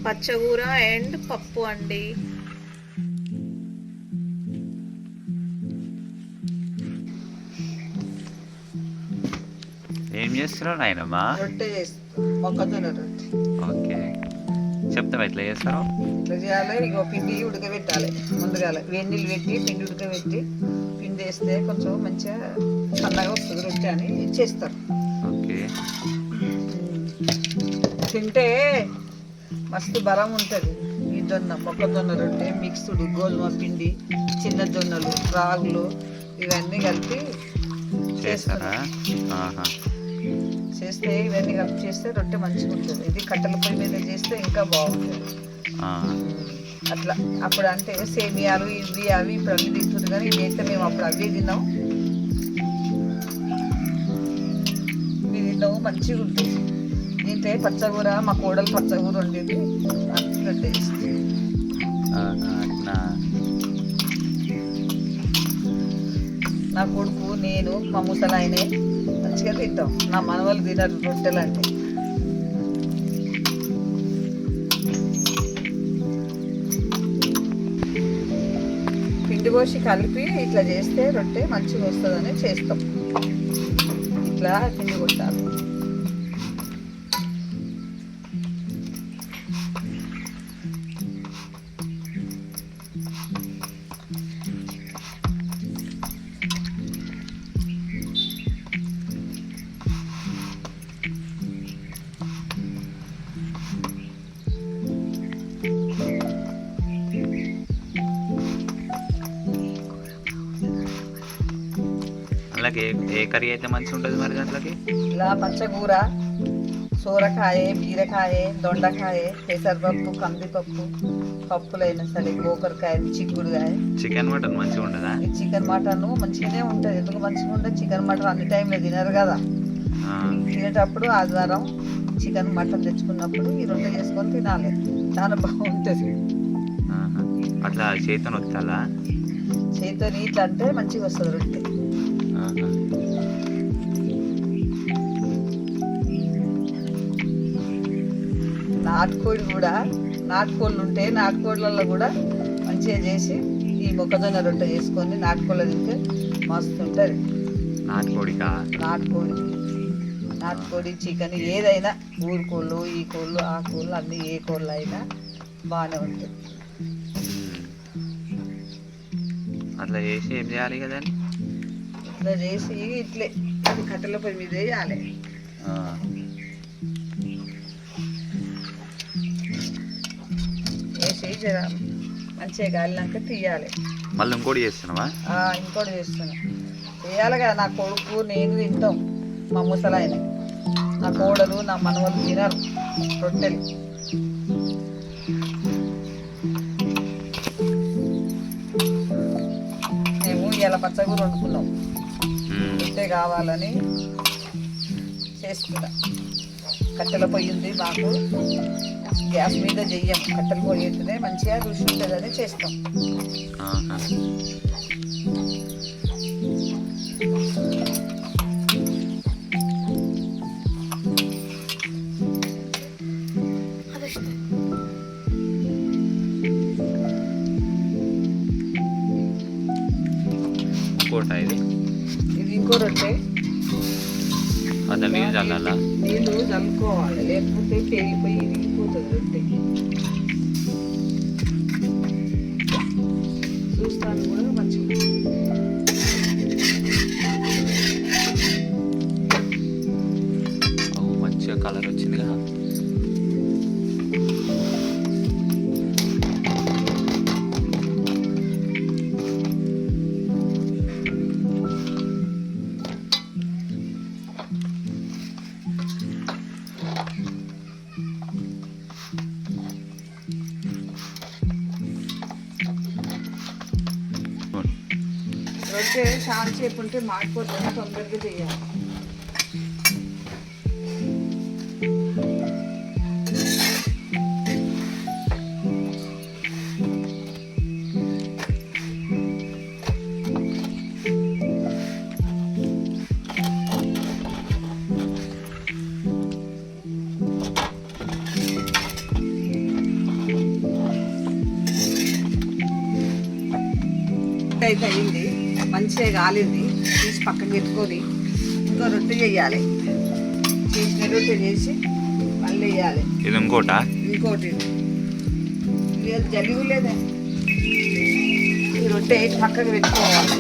పచ్చగూర and పప్పు అండి. ఏం చేస్తున్నావు నాయనమ్మా? రొట్టె చేస్తాం, మొక్కజొన్న రొట్టె. ఓకే, చెప్తావా ఎట్లా చేస్తారో? ఇట్లా చేయాలి. ఇగో పిండి ఉడకబెట్టాలి. ముందుగా వేడి నీళ్ళు పెట్టి పిండి ఉడకబెట్టి పిండి వేస్తే కొంచెం మంచిగా సన్నగా వస్తుంది రొట్టె అని చేస్తారు. ఓకే, తింటే మస్తు బలం ఉంటుంది. ఈ మొక్కజొన్న రొట్టె మిక్స్డ్ గోధుమ పిండి, చిన్న జొన్నలు, రాగులు ఇవన్నీ కలిపి చేస్తారా? చేస్తే ఇవన్నీ కలిపి చేస్తే రొట్టె మంచిగా ఉంటుంది. ఇది కట్టెల పొయ్యి మీద చేస్తే ఇంకా బాగుంటుంది. అట్లా అప్పుడు అంటే సేమియాలు ఇవి అవి ఇప్పుడు అవి తింటుంది, కానీ ఇవి అయితే మేము అప్పుడు అవి తిన్నాం. ఇవి తిన్నాము, మంచిగా ఉంటుంది. తింటే పచ్చగూర, మా కోడలు పచ్చగూర వండింది, అట్లా టేస్ట్. నా కొడుకు, నేను, మా ముసలాయనే మంచిగా తింటాం. నా మనవాళ్ళు తినరు రొట్టెలు అంటే. పిండి పోసి కలిపి ఇట్లా చేస్తే రొట్టె మంచిగా వస్తుందని చేస్తాం. ఇట్లా పిండి కొట్టాలి. అలాగే ఏ కర్రీ అయితే మంచిగా ఉంటుంది మరి దాంట్లోకి? ఇలా పచ్చగూర, సోరకాయ, బీరకాయ, దొండకాయ, పెసరపప్పు, కందిపప్పు, పప్పులైనా సరే, గోకరకాయ, చిక్కుడుకాయ. చికెన్ మటన్ మంచిగా ఉండదా? ఈ చికెన్ మటన్ మంచిగానే ఉంటుంది. ఎందుకు మంచిగా ఉంటుంది? చికెన్ మటన్ అన్ని టైంలో తినరు కదా. తినేటప్పుడు ఆదివారం చికెన్ మటన్ తెచ్చుకున్నప్పుడు ఈ రొట్టె చేసుకొని తినాలి, చాలా బాగుంటుంది. అట్లా చేతితో వస్తాలా? చేతితో ఇట్లా అంటే మంచిగా వస్తుంది రొట్టె. నాటుకోడి కూడా, నాటుకోళ్ళు ఉంటే నాటుకోళ్ళల్లో కూడా మంచిగా చేసి ఈ మొక్కజొన్న రొట్టె చేసుకొని నాటుకోళ్ళ తింటే మస్తు ఉంటుంది. నాటుకోడికా? నాటుకోడి, చికెన్ ఏదైనా, ఊరు కోళ్ళు, ఈ కోళ్ళు, ఆ కోళ్ళు, అన్నీ ఏ కోళ్ళు అయినా బాగానే ఉంటుంది. అట్లా చేసి ఏం చేయాలి కదా? ఇట్లా చేసి ఇట్లే అది కట్టెల పొయ్యి మీద వేయాలి. వేసి జర మంచిగా గాలినాక తీయాలి. మళ్ళీ ఇంకోటి చేస్తున్నావా? ఇంకోటి చేస్తున్నా. వేయాలి కదా. నా కొడుకు, నేను తింటాం, మా ముసలాయన. నా కోడలు, నా మనవలు తినరు రొట్టెలు. మేము ఇలా పచ్చగూర వండుకున్నాం, రొట్టె కావాలని చేస్తున్నా. కట్టెల పొయ్యి ఉంది మాకు, గ్యాస్ మీద చెయ్యం. కట్టెల పొయ్యి ఉంటేనే మంచిగా రుచి ఉంటుందని చేస్తాం. ఇది ఇంకో రొట్టె. నీళ్ళు చల్లాలా? నీళ్ళు చల్లుకోవాలి, లేకపోతే పేగిపోయి ఇరిగిపోతుంది రొట్టె. చూస్తాను కూడా మంచిగా. మంచిగా కలర్ వచ్చింది కదా. రొట్టె చాలా సేపు ఉంటే మాడిపోతుంది, తొందరగా చేయాలి. రొట్టె అయితే అయింది, మంచిగా కాలింది. తీసి పక్కన పెట్టుకొని ఇంకో రొట్టె చేయాలి. చేసిన రొట్టె చేసి మళ్ళీ వేయాలి. ఇది ఇంకోటా? ఇంకోటి జలుగు లేదా, ఈ రొట్టె పక్కన పెట్టుకోవాలి.